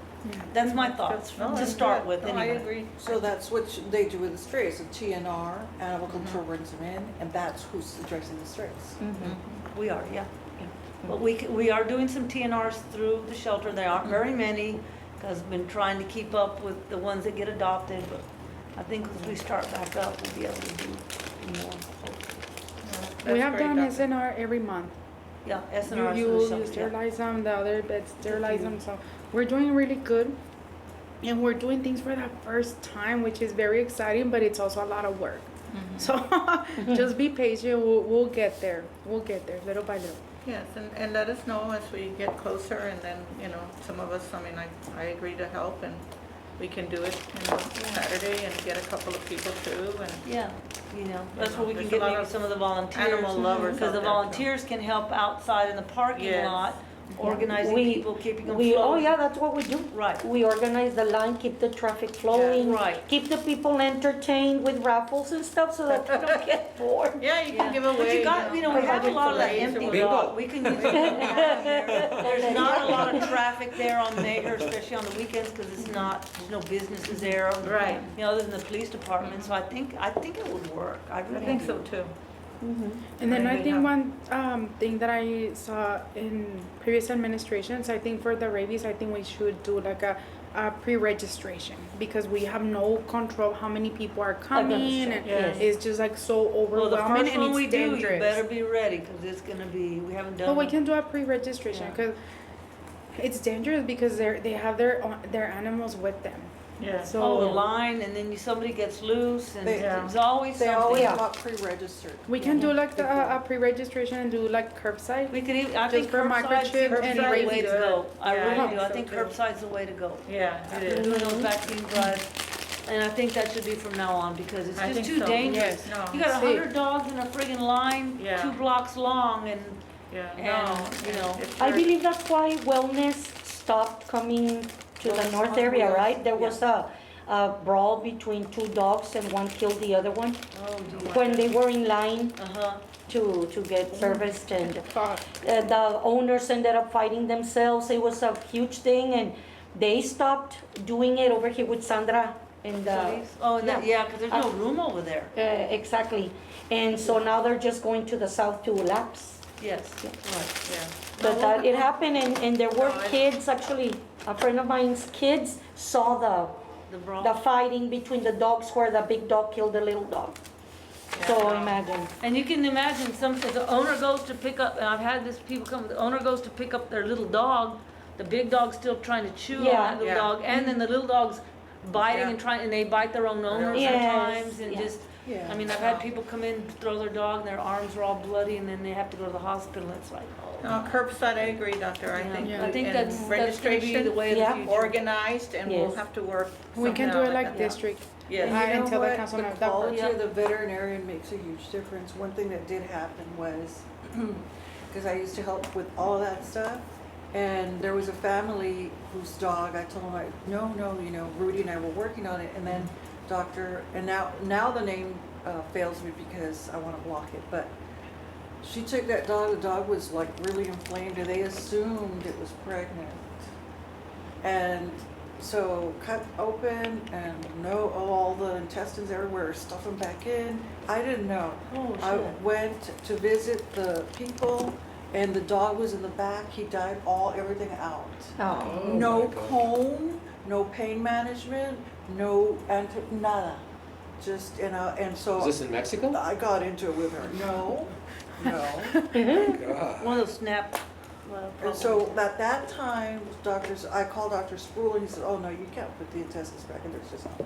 That's my thoughts No, to that's start good. with No, I anyway. agree. So that's what they do with the strays, a TNR, animal control brings them in, and that's who's addressing the strays. We are, yeah. But we are doing some TNRs through the shelter. There aren't very many because I've been trying to keep up with the ones that get adopted. But I think as we start back up, we'll be able to do more. We have done That's great, SNR every month. Yeah, SNR is You for the you summer, yeah. sterilize them, the other beds sterilize them, so we're doing really good. And we're doing things for the first time, which is very exciting, but it's also a lot of work. So just be patient, we'll get there. We'll get there, little by little. Yes, and let us know as we get closer, and then, you know, some of us, I mean, I agree to help, and we can do it, you know, Saturday and get a couple of people too, and Yeah, that's where we can There's get a lot maybe of some of the volunteers. animal lovers Because out the there, so. volunteers can help outside in the parking Yes. lot, organizing We- people, keeping them We, oh flowing. yeah, that's what we do. Right. We organize the line, keep the traffic flowing. Right. Keep the people entertained with raffles and stuff so that they don't get bored. yeah, you can give But away. you got, we have a lot of that empty Bingo. lot. We can use it. There's not a lot of traffic there on Mayor, especially on the weekends, because it's not, there's no businesses there. Right. You know, other than the police department, so I think it would work. I I really think do. so too. And then I Right, think yeah. one thing that I saw in previous administrations, I think for the rabies, I think we should do like a pre-registration, because we have no control how many people are coming, and Yes. it's just like so Well, the overwhelming first and one we it's do, you dangerous. better be ready, because it's gonna be, we haven't done. But we it. can do a pre-registration Yeah. because it's dangerous because they have their animals with them. Yeah. So Oh, the line, and then somebody gets loose, and They- there's always They something. always Yeah. got pre-registered. we can do like Before. a pre-registration and do like curbside. We could even, I Just think for curbside microchip is and the way rabies. to go. I Yeah, really I do. think I so think too. curbside's the way to go. Yeah, it is. Doing those vaccine drives, and I think that should be from now on, because it's I just think too so. dangerous. Yes, no. You got Safe. 100 dogs in a friggin' line, Yeah. 2 blocks long, and Yeah, And, no, you know, it's I very- believe that's why wellness stopped coming to the Wellness north on area, wheels, right? There was a brawl between 2 dogs and one killed the other one oh, gee. when they were in line Uh-huh. to get serviced, and Fuck. the owners ended up fighting themselves. It was a huge thing, and they stopped doing it over here with Sandra and Oh, yeah, because there's no room over there. exactly. And so now they're just going to the south to laps. Yes, Yeah. right. Yeah. But it happened, and there were No, I- kids, actually, a friend of mine's kids saw The brawl. the fighting between the dogs where the big dog killed the little dog. So Yeah. imagine. And you can imagine if the owner goes to pick up, and I've had this people come, the owner goes to pick up their little dog, the big dog's still trying to chew on Yeah. that little Yeah. dog, and then the little dog's biting Yeah. and trying, and they bite their own owner Yes, sometimes, and yeah. just, Yeah. I mean, I've had people come in, throw their dog, and their arms are all bloody, and then they have to go to the hospital, it's like, oh. No, curbside, I agree, Doctor, I Yeah. think. Yeah. I think and that's gonna be registration, the way of the Yeah. future. organized, and we'll Yes. have to work. We can do somehow it like that. district. Yes. And I you know until the what? council The knows that quality part. of the veterinarian makes a huge difference. One thing that did happen was, because I used to help with all of that stuff, and there was a family whose dog, I told them, no, you know, Rudy and I were working on it, and then and now the name fails me because I want to block it, but she took that dog, the dog was like really inflamed, and they assumed it was pregnant. And so cut open and all the intestines everywhere, stuff them back in. I didn't know. Oh, I shit. went to visit the people, and the dog was in the back. He died everything out. Oh. Oh, No my God. comb, no pain management, no nada. Just and so Is this in Mexico? I got into it with her. No. God. One of those snap. And so at that time, I called Dr. Sproul, and he said, "Oh no, you can't put the intestines back in. There's just not."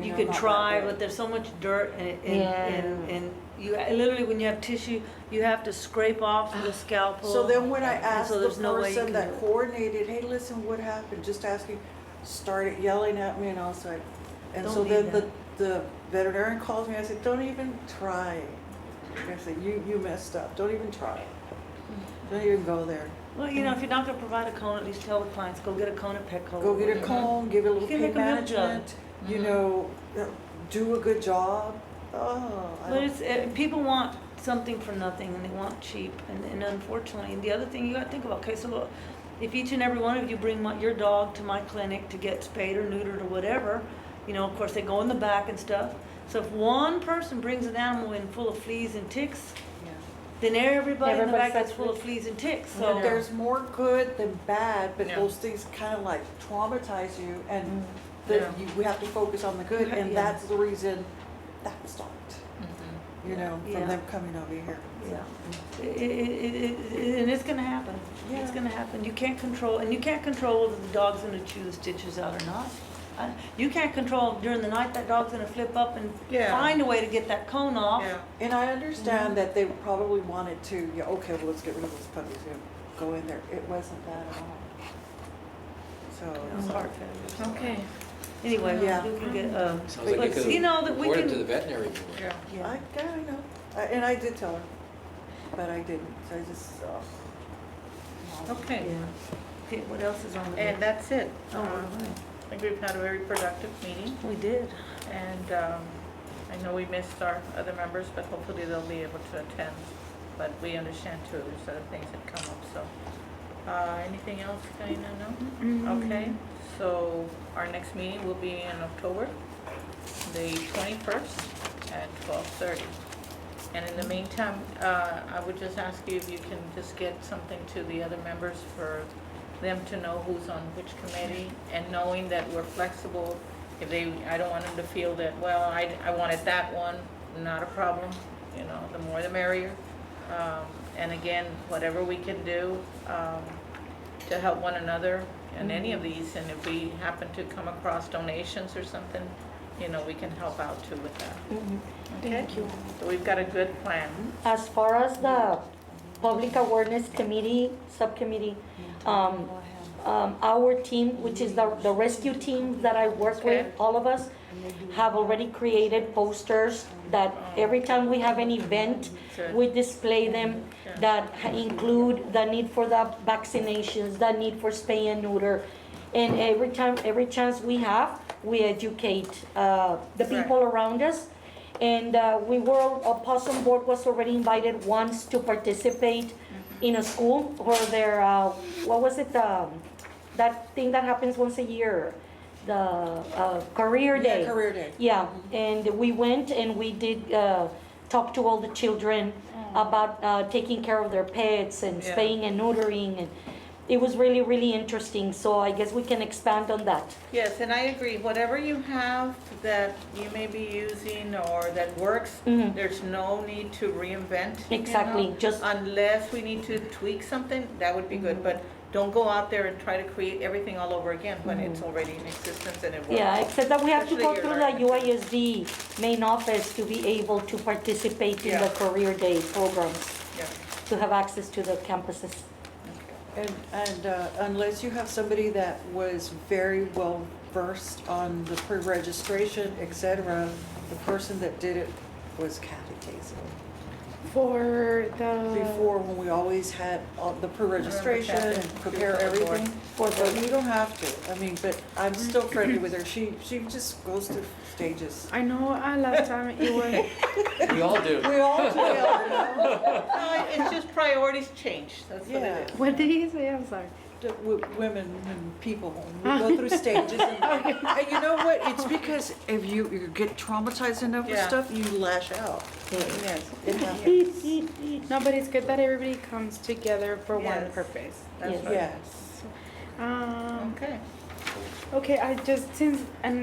You know, can not that try, way. but there's so much dirt and Yeah. you literally, when you have tissue, you have to scrape off the scalpel. So then when I and asked so the there's no way you person can that do it. coordinated, hey, listen, what happened? Just asking, started yelling at me, and I was like, and Don't so need then the veterinarian calls me. I said, don't even try. I said, you messed up. Don't even try. Don't even go there. Well, you know, if you're not gonna provide a cone, at least tell the clients, go get a cone at Petco. Go get a comb, give it a little You can pain make a good job. management. You know, do a good job. Oh, I But don't- it's, people want something for nothing, and they want cheap, and unfortunately, and the other thing you gotta think about, okay, so look, if each and every one of you bring your dog to my clinic to get spayed or neutered or whatever, you know, of course, they go in the back and stuff, so if one person brings an animal in full of fleas and ticks, yeah. then everybody in the Everybody back gets gets full of fleas and ticks, so. But there's more good than bad, but Yeah. those things kind of like traumatize you, and Yeah. we have to focus on the good, and Yeah. that's the reason that stopped, Mhm. you know, Yeah. from them coming over here. Yeah. And it's gonna happen. It's Yeah. gonna happen. You can't control, and you can't control whether the dog's gonna chew the stitches out or not. You can't control during the night that dog's gonna flip up and Yeah. find a way to get that cone off. Yeah. And I understand that they probably wanted to, yeah, okay, well, let's get rid of those puppies, you know, go in there. It wasn't that at all. It's So, heart failure. Okay, Anyway, Yeah. we can get, Sounds like but you could you know that we report it can. to the veterinary board. yeah. Yeah. I know, and I did tell her, but I didn't, so I just, Okay, Yeah. Okay, what else is on the? and that's it. Oh, I think we've had a very productive meeting, we did. and I know we missed our other members, but hopefully they'll be able to attend. But we understand too, there's other things that come up, so. Anything else, Karina, no? Okay, so our next meeting will be in October, the 21st at 12:30. And in the meantime, I would just ask you if you can just get something to the other members for them to know who's on which committee, and knowing that we're flexible. If they, I don't want them to feel that, well, I wanted that one, not a problem, you know, the more the merrier. And again, whatever we can do to help one another in any of these, and if we happen to come across donations or something, you know, we can help out too with that. Okay? Thank you. So we've got a good plan. As far as the Public Awareness Committee, Subcommittee, our team, which is the rescue team that I work with, Okay. all of us, have already created posters that every time we have an event, Good. we display them that include the need for the vaccinations, the need for spay and neuter. And every chance we have, we educate the people around us. And a possum board was already invited once to participate in a school where they're, what was it, that thing that happens once a year, the career day. yeah, career day. Yeah, and we went and we did talk to all the children about taking care of their pets and Yeah. spaying and neutering, and it was really, really interesting, so I guess we can expand on that. Yes, and I agree, whatever you have that you may be using or that works, Mhm. there's no need to reinvent. you Exactly, know? just- Unless we need to tweak something, that would be good, but don't go out there and try to create everything all over again when it's already in existence and it works. Yeah, except that we have to go Especially through your the UISD main office to be able to participate in the Yeah. career day programs, Yeah. to have access to the campuses. And unless you have somebody that was very well versed on the pre-registration, et cetera, the person that did it was Kathy Casey. For the. Before, when we always had all the pre-registration Remember and Kathy? prepare She was on the board. everything. For But the, you don't have to, I mean, but I'm still friendly with her. She just goes through stages. I know last time it was. We all do. We all do, you know. No, it's just priorities change, that's what Yeah. it is. What did you say? I'm sorry. Women and people, we go through stages. And you know what? It's because if you get traumatized enough with Yeah. stuff, you lash out. Yes. It happens. No, but it's good that everybody comes together for one Yes. purpose. That's Yes. right. Yes. Okay. Okay, and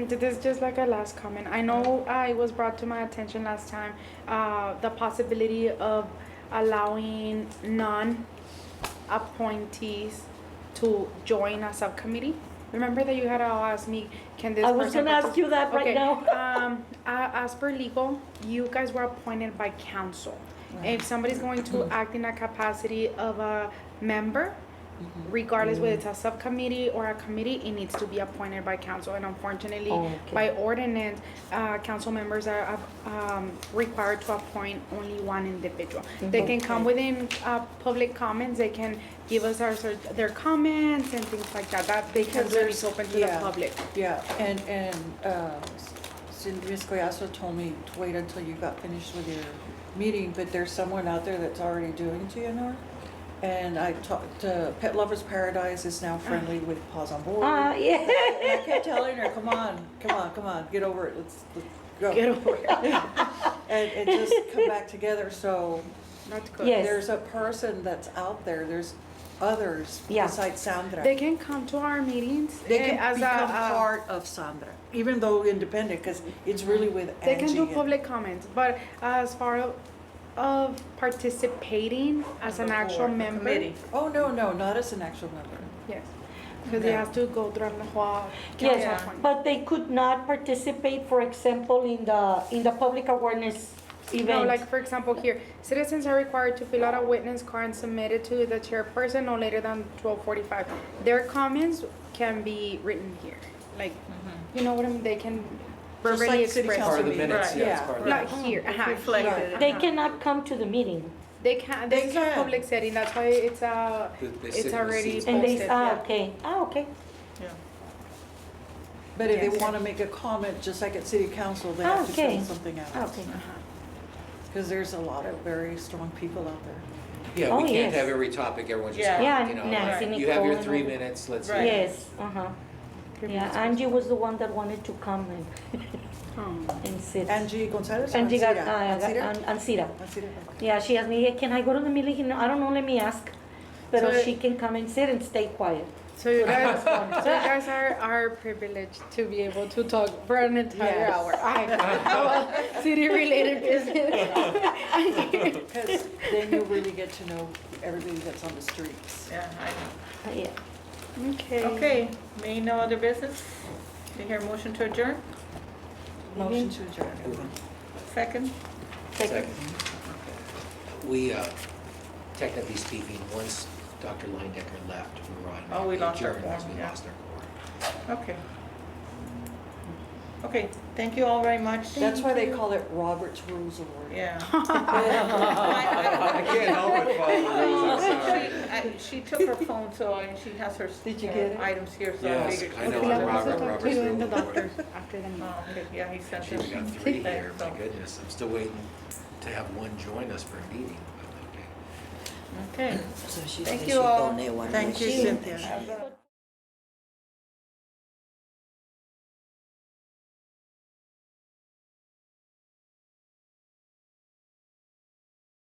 this is just like a last comment. I know it was brought to my attention last time, the possibility of allowing non-appointees to join a subcommittee. Remember that you had asked me, can this I was person gonna ask you that right Okay, now. As per legal, you guys were appointed by council. If somebody's going to act in a capacity of a member, regardless whether it's a subcommittee or a committee, it needs to be appointed by council. And unfortunately, Okay. by ordinance, council members are required to appoint only one individual. They can come within public comments, they can give us their comments and things like that. That they can Because do it there's- open to the yeah. public. Yeah, and Ms. Collazo told me to wait until you got finished with your meeting, but there's someone out there that's already doing TNR. And I talked to Pet Lovers Paradise is now friendly with Paws on Board. Yeah. And I kept telling her, come on, get over it, let's go. Get over it. And just come back together, so That's good. Yes. there's a person that's out there, others Yeah. besides Sandra. They can come to our meetings. They can as become part of Sandra, even though independent, because it's really with Angie. They can do and- public comments, but as far of participating as an actual board, the member. committee. Oh, no, not as an actual member. Yes, because it Yeah. has to go through the whole Yes, council appointment. but they could not participate, for example, in the public awareness event. No, like for example here, citizens are required to fill out a witness card and submit it to the chairperson no later than 12:45. Their comments can be written here, like, you know what I mean, they can Just verbally like city express. council Part of the meeting. minutes, Right. yeah, it's Yeah. part of the Like minutes. here, Reflected. They Uh-huh. cannot come to the meeting. They can, this is a can. public setting, that's why it's They sit in the already seats. And they, posted, yeah. okay, okay. Yeah. But if they Yes. want to make a comment, just like at city council, they Ah, have to okay. fill something out. Okay. Because there's a lot of very strong people out there. Yeah, Oh, we can't yes. have every topic, everyone just Yeah. comment, Yeah, you know. Nancy, You have your Nicole, 3 and- minutes, let's Right. hear it. Yes, Yeah, Angie was the one that wanted to come and sit. Angie Gonzalez? or Angie got, Ancira? Ancira? Ancira. Ancira, okay. Yeah, she asked me, can I go to the meeting? I don't know, let me ask. But So- she can come and sit and stay quiet. So you guys are privileged to be able to talk for an entire Yes. hour. About city-related business. Because then you really get to know everybody that's on the streets. Yeah, I Yeah. Okay. know. Okay, me, no other business? Do you hear a motion to adjourn? Motion to adjourn. Second? Second. We, technically speaking, once Dr. Leindecker left, we were Oh, we automatically lost our adjourned because quorum, we yeah. lost our quorum. Okay. Okay, thank you all very much. That's why they call it Robert's Rules of Order. Yeah. I can't help but follow the rules, I'm sorry. She took her phone, so she has her Did you get it? items here, so I Yes, figured. I know, Okay, I'm I want to Robert's talk to Rules you and the of Order. doctors after the meeting. Oh, okay, yeah, he sent Geez, we got us. 3 here, my goodness, I'm still waiting to have one join us for a meeting, but okay. Okay, So she thank said you she'd all. donate one. Thank you, machine. Cynthia.